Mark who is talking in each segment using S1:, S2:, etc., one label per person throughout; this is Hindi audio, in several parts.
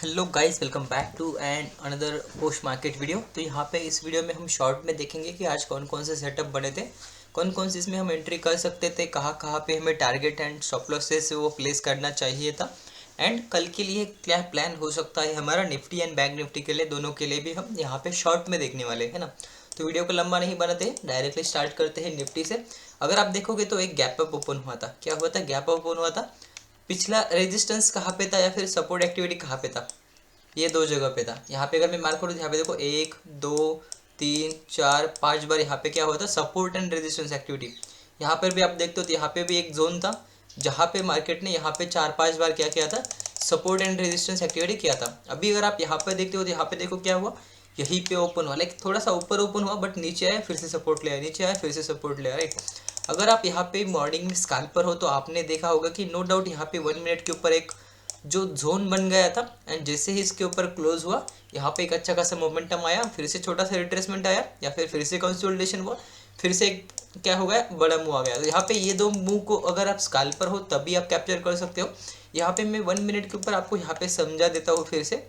S1: Hello guys, welcome back to and another post market video. तो यहाँ पे इस वीडियो में हम शॉर्ट में देखेंगे कि आज कौन कौन से सेटअप बने थे, कौन कौन से इसमें हम एंट्री कर सकते थे, कहाँ कहाँ पे हमें टारगेट एंड स्टॉप लॉसेस वो प्लेस करना चाहिए था, एंड कल के लिए क्या प्लान हो सकता है हमारा निफ्टी एंड बैंक निफ्टी के लिए, दोनों के लिए भी हम यहाँ पे शॉर्ट में देखने वाले हैं ना। तो वीडियो को लंबा नहीं बनाते, डायरेक्टली स्टार्ट करते हैं निफ्टी से। अगर आप देखोगे तो एक गैप अप ओपन हुआ था। क्या हुआ था? गैप अप ओपन हुआ था। पिछला रेजिस्टेंस कहाँ पे था या फिर सपोर्ट एक्टिविटी कहाँ पे था? ये दो जगह पे था। यहाँ पे अगर मैं मार्क करूँ, यहाँ पे देखो 1 2 3 4 5 बार यहाँ पे क्या हुआ था? Support and resistance activity. यहाँ पर भी आप देखते हो तो यहाँ पे भी एक जोन था जहाँ पे मार्केट ने यहाँ पे 4-5 बार क्या किया था? सपोर्ट एंड रेजिस्टेंस एक्टिविटी किया था। अभी अगर आप यहाँ पे देखते हो तो यहाँ पे देखो क्या हुआ, यहीं पे ओपन हुआ, लाइक थोड़ा सा ऊपर ओपन हुआ बट नीचे आया, फिर से सपोर्ट ले आया, नीचे आया, फिर से सपोर्ट ले आया, राइट। अगर आप यहाँ पे मॉर्निंग में स्कैल्पर हो तो आपने देखा होगा कि नो डाउट यहाँ पे 1 मिनट के ऊपर एक जो जोन बन गया था, एंड जैसे ही इसके ऊपर क्लोज हुआ यहाँ पे एक अच्छा खासा मोमेंटम आया, फिर से छोटा सा रिट्रेसमेंट आया या फिर से कंसोलिडेशन हुआ, फिर से एक क्या हो गया, बड़ा मूव आ गया। तो यहाँ पे ये दो मूव को अगर आप स्कैल्पर हो तभी आप कैप्चर कर सकते हो। यहाँ पे मैं 1 मिनट के ऊपर आपको यहाँ पे समझा देता हूँ फिर से।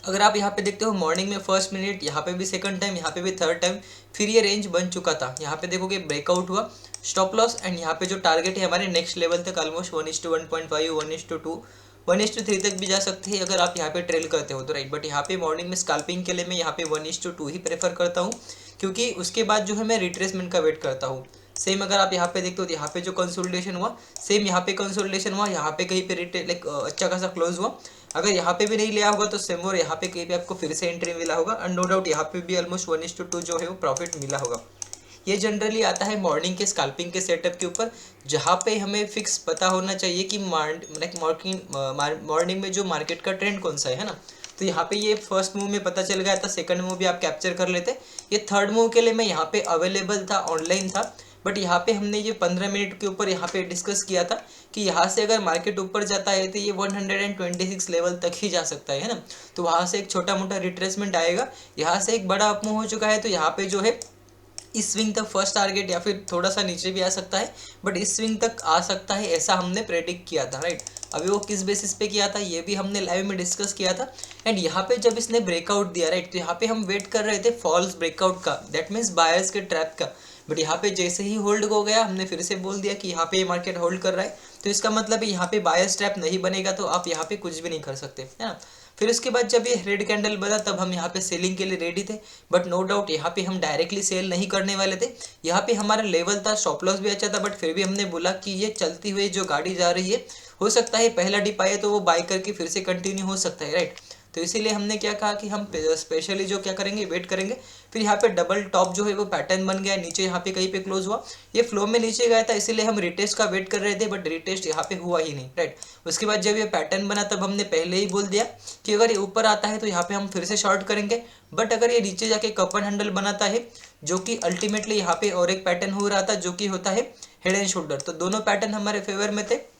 S1: अगर आप यहाँ पे देखते हो मॉर्निंग में फर्स्ट मिनट, यहाँ पे भी सेकंड टाइम, यहाँ पे भी थर्ड टाइम, फिर ये रेंज बन चुका था। यहाँ पे देखोगे ब्रेकआउट हुआ, स्टॉप लॉस, एंड यहाँ पे जो टारगेट है हमारे नेक्स्ट लेवल तक ऑलमोस्ट 1:1.5 1:2 1:3 तक भी जा सकते हैं अगर आप यहाँ पे ट्रेल करते हो तो, राइट। बट यहाँ पे मॉर्निंग में स्कैल्पिंग के लिए मैं यहाँ पे 1:2 ही प्रेफर करता हूँ, क्योंकि उसके बाद जो है मैं रिट्रेसमेंट का वेट करता हूँ। सेम अगर आप यहाँ पे देखते हो तो यहाँ पे जो कंसोलिडेशन हुआ, सेम यहाँ पे कंसोलिडेशन हुआ, यहाँ पे कहीं पे लाइक अच्छा खासा क्लोज हुआ। अगर यहाँ पे भी नहीं लिया होगा तो सेम और यहाँ पे कहीं पे आपको फिर से एंट्री मिला होगा, एंड नो डाउट यहाँ पे भी ऑलमोस्ट 1:2 जो है वो प्रॉफिट मिला होगा। ये जनरली आता है मॉर्निंग के स्कैल्पिंग के सेटअप के ऊपर, जहाँ पे हमें फिक्स पता होना चाहिए कि मॉर्निंग में जो मार्केट का ट्रेंड कौन सा है ना। तो यहाँ पे ये फर्स्ट मूव में पता चल गया था, सेकंड मूव भी आप कैप्चर कर लेते। ये थर्ड मूव के लिए मैं यहाँ पे अवेलेबल था, ऑनलाइन था, बट यहाँ पे हमने ये 15 मिनट के ऊपर यहाँ पे डिस्कस किया था कि यहाँ से अगर मार्केट ऊपर जाता है तो ये 126 लेवल तक ही जा सकता है ना। तो वहाँ से एक छोटा मोटा रिट्रेसमेंट आएगा, यहाँ से एक बड़ा अप मूव हो चुका है, तो यहाँ पे जो है इस स्विंग तक फर्स्ट टारगेट या फिर थोड़ा सा नीचे भी आ सकता है, बट इस स्विंग तक आ सकता है, ऐसा हमने प्रेडिक्ट किया था, राइट। अभी वो किस बेसिस पे किया था ये भी हमने लाइव में डिस्कस किया था। एंड यहाँ पे जब इसने ब्रेकआउट दिया, राइट, तो यहाँ पे हम वेट कर रहे थे फॉल्स ब्रेकआउट का, दैट मीन्स बायर्स के ट्रैप का। बट यहाँ पे जैसे ही होल्ड हो गया, हमने फिर से बोल दिया कि यहाँ पे मार्केट होल्ड कर रहा है, तो इसका मतलब है यहाँ पे बायर्स ट्रैप नहीं बनेगा, तो आप यहाँ पे कुछ भी नहीं कर सकते, है ना। फिर उसके बाद जब ये रेड कैंडल बना तब हम यहाँ पे सेलिंग के लिए रेडी थे, बट नो डाउट यहाँ पे हम डायरेक्टली सेल नहीं करने वाले थे। यहाँ पे हमारा लेवल था, स्टॉप लॉस भी अच्छा था, बट फिर भी हमने बोला कि ये चलती हुई जो गाड़ी जा रही है, हो सकता है पहला डिप आए तो वो बाय करके फिर से कंटिन्यू हो सकता है, राइट। तो इसीलिए हमने क्या कहा कि हम स्पेशली जो क्या करेंगे, वेट करेंगे। फिर यहाँ पे डबल टॉप जो है वो पैटर्न बन गया, नीचे यहाँ पे कहीं पे क्लोज हुआ, ये फ्लो में नीचे गया था, इसीलिए हम रिटेस्ट का वेट कर रहे थे, बट रिटेस्ट यहाँ पे हुआ ही नहीं, राइट। उसके बाद जब ये पैटर्न बना तब हमने पहले ही बोल दिया कि अगर ये ऊपर आता है तो यहाँ पे हम फिर से शॉर्ट करेंगे, बट अगर ये नीचे जाके कप एंड हैंडल बनाता है, जो कि अल्टीमेटली यहाँ पे और एक पैटर्न हो रहा था जो कि होता है हेड एंड शोल्डर, तो दोनों पैटर्न हमारे फेवर में थे।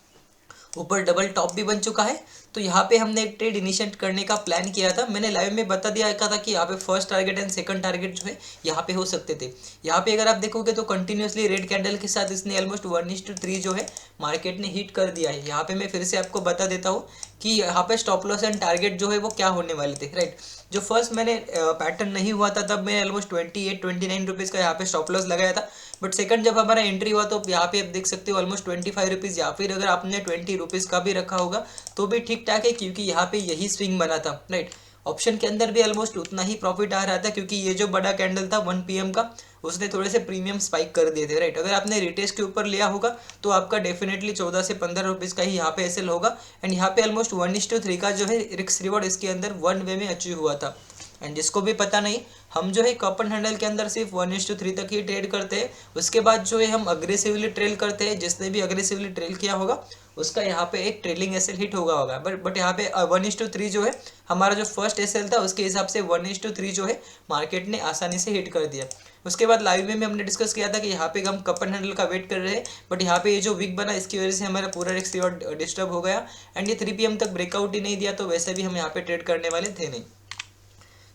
S1: ऊपर डबल टॉप भी बन चुका है, तो यहाँ पे हमने एक ट्रेड इनिशिएट करने का प्लान किया था। मैंने लाइव में बता दिया था कि यहाँ पे first target and second target जो है यहाँ पे हो सकते थे। यहाँ पे अगर आप देखोगे तो कंटिन्यूसली रेड कैंडल के साथ इसने ऑलमोस्ट 1:3 जो है मार्केट ने हिट कर दिया है। यहाँ पे मैं फिर से आपको बता देता हूँ कि यहाँ पे स्टॉप लॉस एंड टारगेट जो है वो क्या होने वाले थे, राइट। जो फर्स्ट मैंने पैटर्न नहीं हुआ था तब मैंने ऑलमोस्ट 28-29 रुपीज़ का यहाँ पे स्टॉप लॉस लगाया था, बट सेकंड जब हमारा एंट्री हुआ तो यहाँ पे आप देख सकते हो ऑलमोस्ट 25 रुपीज़, या फिर अगर आपने 20 रुपीज़ का भी रखा होगा तो भी ठीक ठाक है, क्योंकि यहाँ पे यही स्विंग बना था, राइट। ऑप्शन के अंदर भी ऑलमोस्ट उतना ही प्रॉफिट आ रहा था, क्योंकि ये जो बड़ा कैंडल था 1 PM का, उसने थोड़े से प्रीमियम स्पाइक कर दिए थे, राइट। अगर आपने रिटेस्ट के ऊपर लिया होगा तो आपका डेफिनेटली 14 से 15 रुपीज़ का ही यहाँ पे एसएल होगा, एंड यहाँ पे ऑलमोस्ट 1:3 का जो है रिस्क रिवॉर्ड इसके अंदर 1 वे में अचीव हुआ था। एंड जिसको भी पता नहीं, हम जो है कप एंड हैंडल के अंदर सिर्फ 1:3 तक ही ट्रेड करते हैं, उसके बाद जो है हम अग्रेसिवली ट्रेल करते हैं। जिसने भी अग्रेसिवली ट्रेल किया होगा उसका यहाँ पे एक ट्रेलिंग एसएल हिट होगा बट यहाँ पे 1:3 जो है हमारा जो फर्स्ट एसएल था, उसके हिसाब से 1:3 जो है मार्केट ने आसानी से हिट कर दिया। उसके बाद लाइव में हमने डिस्कस किया था कि यहाँ पे हम कप एंड हैंडल का वेट कर रहे हैं, बट यहाँ पे ये जो वीक बना इसकी वजह से हमारा पूरा रिस्क रिवॉर्ड डिस्टर्ब हो गया, एंड ये 3 PM तक ब्रेकआउट ही नहीं दिया, तो वैसे भी हम यहाँ पे ट्रेड करने वाले थे नहीं।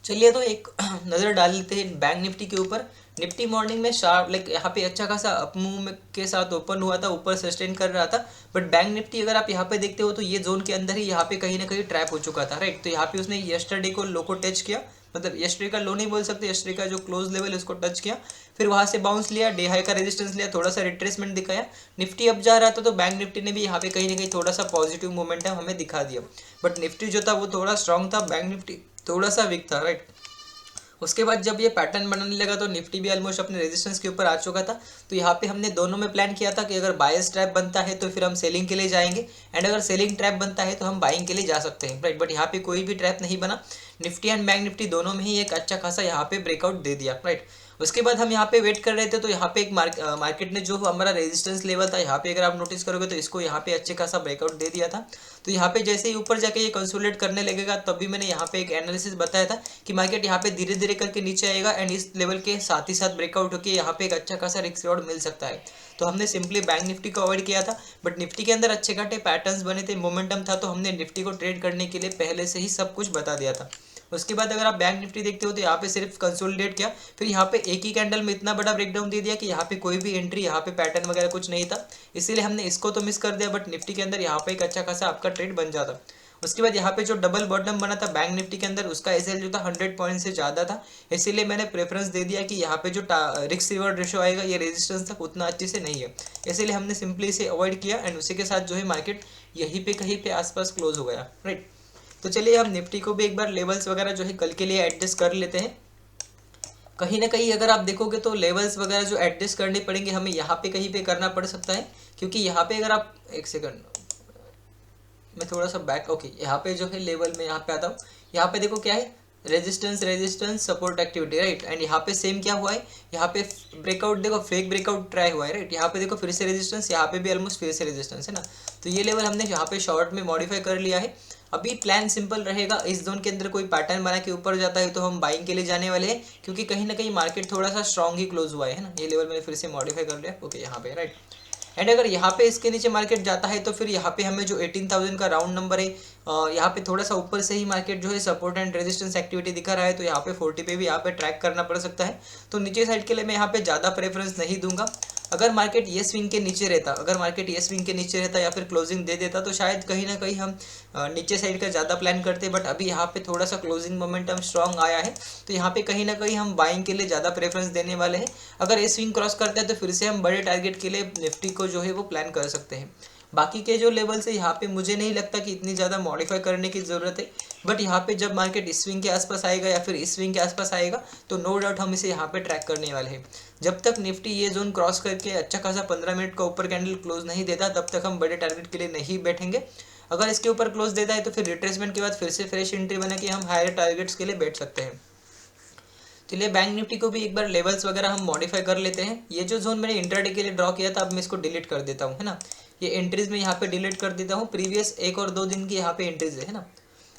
S1: चलिए तो एक नज़र डाल लेते हैं बैंक निफ्टी के ऊपर। निफ्टी मॉर्निंग में शार्प लाइक यहाँ पे अच्छा खासा अप मूव के साथ ओपन हुआ था, ऊपर सस्टेन कर रहा था, बट बैंक निफ्टी अगर आप यहाँ पे देखते हो तो ये जोन के अंदर ही यहाँ पे कहीं ना कहीं ट्रैप हो चुका था, राइट। तो यहाँ पे उसने यस्टरडे को लो को टच किया, मतलब यस्टरडे का लो नहीं बोल सकते, यस्टरडे का जो क्लोज लेवल है उसको टच किया, फिर वहाँ से बाउंस लिया, डे हाई का रेजिस्टेंस लिया, थोड़ा सा रिट्रेसमेंट दिखाया, निफ्टी अब जा रहा था, तो बैंक निफ्टी ने भी यहाँ पे कहीं ना कहीं थोड़ा सा पॉजिटिव मोमेंटम हमें दिखा दिया, बट निफ्टी जो था वो थोड़ा स्ट्रांग था, बैंक निफ्टी थोड़ा सा वीक था, राइट। उसके बाद जब ये पैटर्न बनाने लगा तो निफ्टी भी ऑलमोस्ट अपने रेजिस्टेंस के ऊपर आ चुका था। तो यहाँ पे हमने दोनों में प्लान किया था कि अगर बायर्स ट्रैप बनता है तो फिर हम सेलिंग के लिए जाएंगे, एंड अगर सेलिंग ट्रैप बनता है तो हम बाइंग के लिए जा सकते हैं, राइट। बट यहाँ पे कोई भी ट्रैप नहीं बना, निफ्टी एंड बैंक निफ्टी दोनों में ही एक अच्छा खासा यहाँ पे ब्रेकआउट दे दिया, राइट। उसके बाद हम यहाँ पे वेट कर रहे थे, तो यहाँ पे एक मार्केट ने जो हमारा रेजिस्टेंस लेवल था यहाँ पे अगर आप नोटिस करोगे तो इसको यहाँ पे अच्छे खासा ब्रेकआउट दे दिया था। तो यहाँ पे जैसे ही ऊपर जाके ये कंसोलिडेट करने लगेगा, तभी मैंने यहाँ पे एक एनालिसिस बताया था कि मार्केट यहाँ पे धीरे धीरे करके नीचे आएगा, एंड इस लेवल के साथ ही साथ ब्रेकआउट होकर यहाँ पे एक अच्छा खासा रिस्क रिवॉर्ड मिल सकता है। तो हमने सिंपली बैंक निफ्टी को अवॉइड किया था, बट निफ्टी के अंदर अच्छे खाटे पैटर्न्स बने थे, मोमेंटम था, तो हमने निफ्टी को ट्रेड करने के लिए पहले से ही सब कुछ बता दिया था। उसके बाद अगर आप बैंक निफ्टी देखते हो तो यहाँ पे सिर्फ कंसोलिडेट किया, फिर यहाँ पे एक ही कैंडल में इतना बड़ा ब्रेकडाउन दे दिया कि यहाँ पे कोई भी एंट्री, यहाँ पे पैटर्न वगैरह कुछ नहीं था, इसीलिए हमने इसको तो मिस कर दिया, बट निफ्टी के अंदर यहाँ पे एक अच्छा खासा आपका ट्रेड बन जाता। उसके बाद यहाँ पे जो डबल बॉटम बना था बैंक निफ्टी के अंदर, उसका एसएल जो था 100 पॉइंट से ज़्यादा था, इसीलिए मैंने प्रेफरेंस दे दिया कि यहाँ पे जो रिस्क रिवॉर्ड रेशो आएगा ये रेजिस्टेंस तक उतना अच्छे से नहीं है, इसीलिए हमने सिंपली इसे अवॉइड किया, एंड उसी के साथ जो है मार्केट यहीं पे कहीं पे आसपास क्लोज हो गया, राइट। तो चलिए हम निफ्टी को भी एक बार लेवल्स वगैरह जो है कल के लिए एडजस्ट कर लेते हैं। कहीं ना कहीं अगर आप देखोगे तो लेवल्स वगैरह जो एडजस्ट करने पड़ेंगे हमें यहाँ पे कहीं पे करना पड़ सकता है, क्योंकि यहाँ पे अगर आप एक सेकंड मैं थोड़ा सा बैक, ओके, यहाँ पे जो है लेवल में यहाँ पे आता हूँ, यहाँ पे देखो क्या है, resistance resistance support activity, right. And यहाँ पे सेम क्या हुआ है, यहाँ पे ब्रेकआउट देखो, फेक ब्रेकआउट ट्राई हुआ है, राइट। यहाँ पे देखो फिर से रेजिस्टेंस, यहाँ पे भी ऑलमोस्ट फिर से रेजिस्टेंस है ना। तो ये लेवल हमने यहाँ पे शॉर्ट में मॉडिफाई कर लिया है। अभी प्लान सिंपल रहेगा, इस जोन के अंदर कोई पैटर्न बना के ऊपर जाता है तो हम बाइंग के लिए जाने वाले हैं, क्योंकि कहीं ना कहीं मार्केट थोड़ा सा स्ट्रॉन्ग ही क्लोज हुआ है ना। ये लेवल मैंने फिर से मॉडिफाई कर लिया, ओके, यहाँ पे, राइट। एंड अगर यहाँ पे इसके नीचे मार्केट जाता है तो फिर यहाँ पे हमें जो 18,000 का राउंड नंबर है, यहाँ पे थोड़ा सा ऊपर से ही मार्केट जो है सपोर्ट एंड रेजिस्टेंस एक्टिविटी दिखा रहा है, तो यहाँ पे 40 पे भी यहाँ पे ट्रैक करना पड़ सकता है। तो नीचे साइड के लिए मैं यहाँ पे ज़्यादा प्रेफरेंस नहीं दूंगा। अगर मार्केट ये स्विंग के नीचे रहता, अगर मार्केट ये स्विंग के नीचे रहता या फिर क्लोजिंग दे देता, तो शायद कहीं ना कहीं हम नीचे साइड का ज़्यादा प्लान करते, बट अभी यहाँ पे थोड़ा सा क्लोजिंग मोमेंटम स्ट्रॉन्ग आया है, तो यहाँ पे कहीं ना कहीं हम बाइंग के लिए ज़्यादा प्रेफरेंस देने वाले हैं। अगर ये स्विंग क्रॉस करता है तो फिर से हम बड़े टारगेट के लिए निफ्टी को जो है वो प्लान कर सकते हैं। बाकी के जो लेवल्स है यहाँ पे मुझे नहीं लगता कि इतनी ज़्यादा मॉडिफाई करने की ज़रूरत है, बट यहाँ पे जब मार्केट इस स्विंग के आसपास आएगा या फिर इस स्विंग के आसपास आएगा तो नो डाउट हम इसे यहाँ पे ट्रैक करने वाले हैं। जब तक निफ्टी ये जोन क्रॉस करके अच्छा खासा 15 मिनट का ऊपर कैंडल क्लोज नहीं देता, तब तक हम बड़े टारगेट के लिए नहीं बैठेंगे। अगर इसके ऊपर क्लोज देता है तो फिर रिट्रेसमेंट के बाद फिर से फ्रेश एंट्री बना के हम हायर टारगेट्स के लिए बैठ सकते हैं। चलिए बैंक निफ्टी को भी एक बार लेवल्स वगैरह हम मॉडिफाई कर लेते हैं। ये जो जोन मैंने इंट्राडे के लिए ड्रॉ किया था, अब मैं इसको डिलीट कर देता हूँ, है ना। ये एंट्रीज में यहाँ पे डिलीट कर देता हूँ, प्रीवियस 1 और 2 दिन की यहाँ पे एंट्रीज है ना।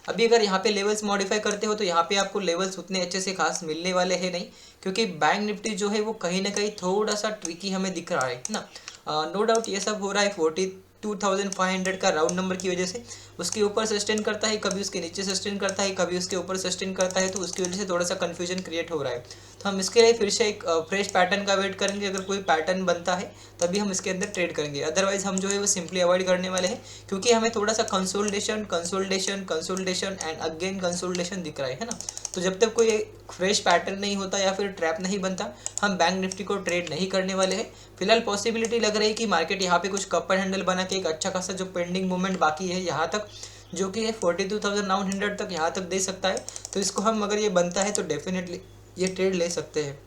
S1: अभी अगर यहाँ पे लेवल्स मॉडिफाई करते हो तो यहाँ पे आपको लेवल्स उतने अच्छे से खास मिलने वाले हैं नहीं, क्योंकि बैंक निफ्टी जो है वो कहीं ना कहीं थोड़ा सा ट्रिकी हमें दिख रहा है ना। नो डाउट ये सब हो रहा है 42,500 का राउंड नंबर की वजह से। उसके ऊपर सस्टेन करता है, कभी उसके नीचे सस्टेन करता है, कभी उसके ऊपर सस्टेन करता है, तो उसकी वजह से थोड़ा सा कन्फ्यूजन क्रिएट हो रहा है। तो हम इसके लिए फिर से एक फ्रेश पैटर्न का वेट करेंगे। अगर कोई पैटर्न बनता है तभी हम इसके अंदर ट्रेड करेंगे, अदरवाइज हम जो है वो सिंपली अवॉइड करने वाले हैं, क्योंकि हमें थोड़ा सा consolidation consolidation consolidation and again consolidation दिख रहा है ना। तो जब तक कोई फ्रेश पैटर्न नहीं होता या फिर ट्रैप नहीं बनता, हम बैंक निफ्टी को ट्रेड नहीं करने वाले हैं। फिलहाल पॉसिबिलिटी लग रही है कि मार्केट यहाँ पे कुछ कप एंड हैंडल बना के एक अच्छा खासा जो पेंडिंग मूवमेंट बाकी है यहाँ तक, जो कि है 42,900 तक यहाँ तक दे सकता है। तो इसको हम अगर ये बनता है तो डेफिनेटली ये ट्रेड ले सकते हैं।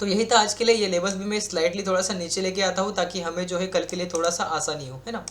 S1: तो यही था आज के लिए। ये लेवल्स भी मैं स्लाइटली थोड़ा सा नीचे लेके आता हूँ ताकि हमें जो है कल के लिए थोड़ा सा आसानी हो, है ना।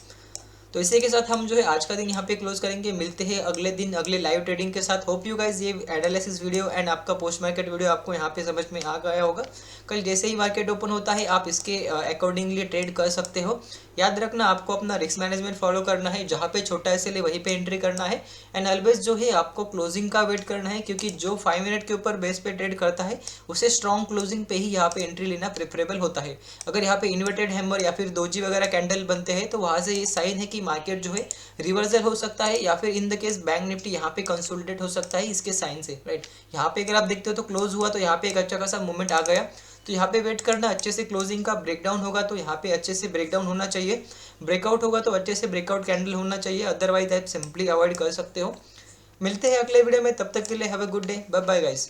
S1: तो इसी के साथ हम जो है आज का दिन यहाँ पे क्लोज करेंगे। मिलते हैं अगले दिन अगले लाइव ट्रेडिंग के साथ। होप यू गाइज ये एनालिसिस वीडियो एंड आपका पोस्ट मार्केट वीडियो आपको यहाँ पे समझ में आ गया होगा। कल जैसे ही मार्केट ओपन होता है आप इसके अकॉर्डिंगली ट्रेड कर सकते हो। याद रखना आपको अपना रिस्क मैनेजमेंट फॉलो करना है, जहाँ पे छोटा एसएल है वहीं पे एंट्री करना है, एंड ऑलवेज जो है आपको क्लोजिंग का वेट करना है, क्योंकि जो 5 मिनट के ऊपर बेस पे ट्रेड करता है उसे स्ट्रॉन्ग क्लोजिंग पे ही यहाँ पे एंट्री लेना प्रेफरेबल होता है। अगर यहाँ पे इन्वर्टेड हैमर या फिर दोजी वगैरह कैंडल बनते हैं तो वहाँ से ये साइन है कि कि मार्केट जो है रिवर्सल हो सकता है या फिर in the case bank Nifty यहाँ पे कंसोलिडेट हो सकता है इसके साइन से, राइट। यहाँ पे अगर आप देखते हो तो क्लोज हुआ तो यहाँ पे एक अच्छा खासा मूवमेंट आ गया, तो यहाँ पे वेट करना अच्छे से। क्लोजिंग का ब्रेकडाउन होगा तो यहाँ पे अच्छे से ब्रेकडाउन होना चाहिए, ब्रेकआउट होगा तो अच्छे से ब्रेकआउट कैंडल होना चाहिए, अदरवाइज आप सिंपली अवॉइड कर सकते हो। मिलते हैं अगले वीडियो में, तब तक के लिए have a good day, bye bye guys.